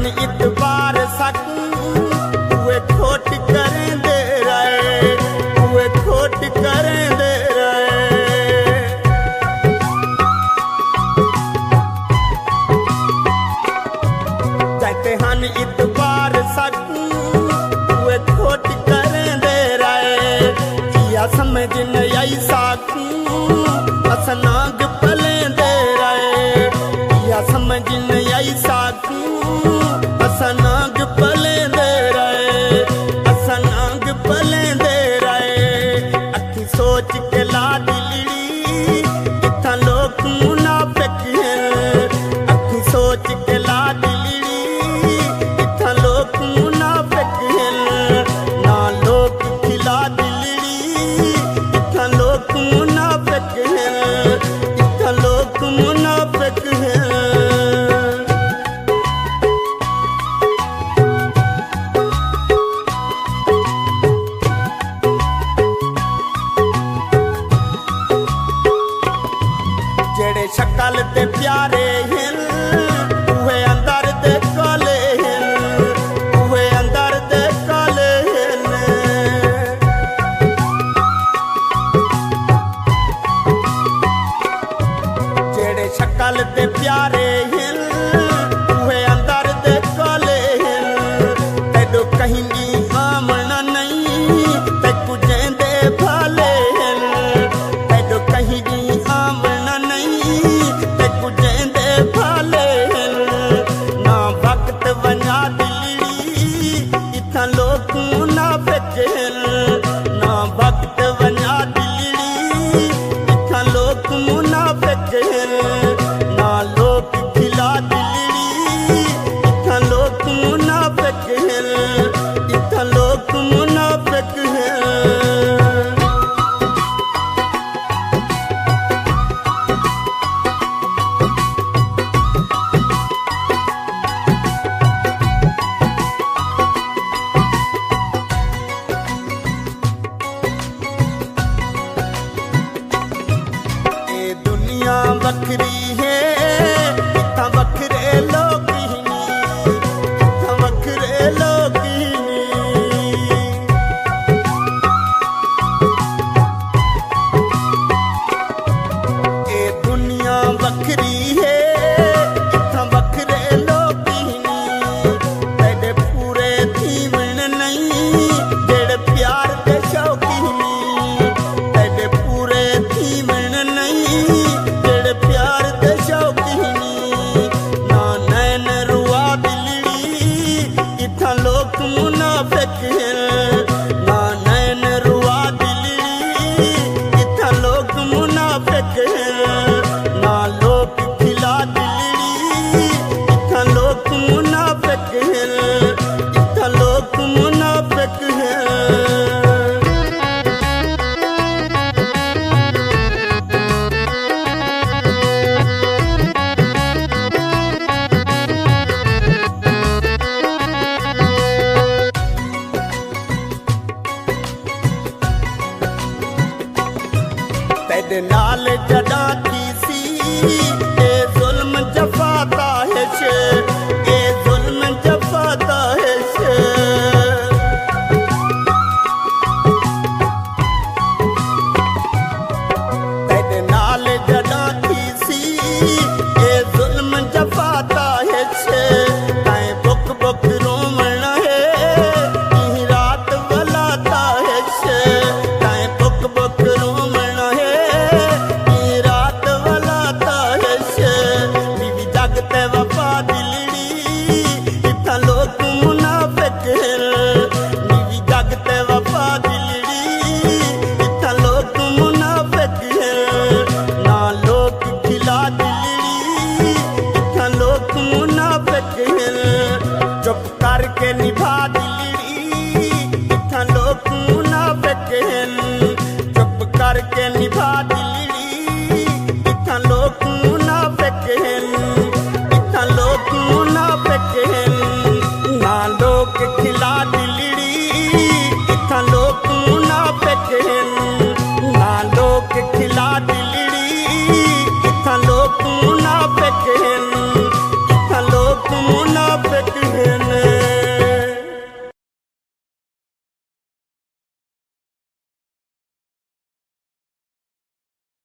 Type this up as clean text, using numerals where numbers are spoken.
इतबार सकूं उहे खोट करें दे रहे, उहे खोट करें दे रहे। कहते हन इतबार सकूं उहे खोट करें दे रहे। या समझ नहीं आई साकूं असनाग पलें दे रहे। या समझ नहीं आई साकूं असनाग पलें दे रहे, असनाग पलें दे रहे। अखी सोच के ला दिलड़ी इत्थां लोग मुनाफिक हैं। अखी सोच के ला दिलड़ी इत्थां लोग मुनाफिक हैं। ना लोग खिला दिलड़ी इत्थां लोग मुनाफिक हैं, इत्थां लोग मुनाफिक हैं। जेड़े शक्ल ते प्यारे हैं उहे अंदर दे काले हैं, उहे अंदर दे काले हैं। जेड़े शक्ल ते प्यारे हैं उहे अंदर दे काले हैं। तेडो कहीं भी आमना नहीं ते कुजेंदे भाले हैं। तेडो कहीं भी आमना नहीं ते कुजेंदे भाले हैं। ना वक्त वना दिलड़ी इत्थां लोग मुनाफिक हैं। ना वक्त वना दिलड़ी इत्थां लोग मुनाफिक हैं। ना लोग खिला दिलड़ी इत्थां लोग मुनाफिक हैं, इत्थां लोग मुनाफिक हैं। ये दुनिया वखरी है इत्थां वखरे लोग ही नी, इत्थां वखरे लोग ही नी। ये दुनिया वखरी है इत्थां वखरे लोग ही नी। तेरे पूरे थीवण नहीं जेड़े प्यार दे शौकी नी। तेरे पूरे थीवण नहीं जेड़े प्यार दे शौकी नी। ना नैन रुआ दिलड़ी इत्थां लोग मुनाफिक हैं। ना नैन रुआ दिलड़ी इत्थां लोग मुनाफिक हैं। ना लोग खिला दिलड़ी इत्थां लोग मुनाफिक हैं, इत्थां लोग मुनाफिक हैं। तेरे नाल जड़ा की सी ए जुल्म जफा ताहिश।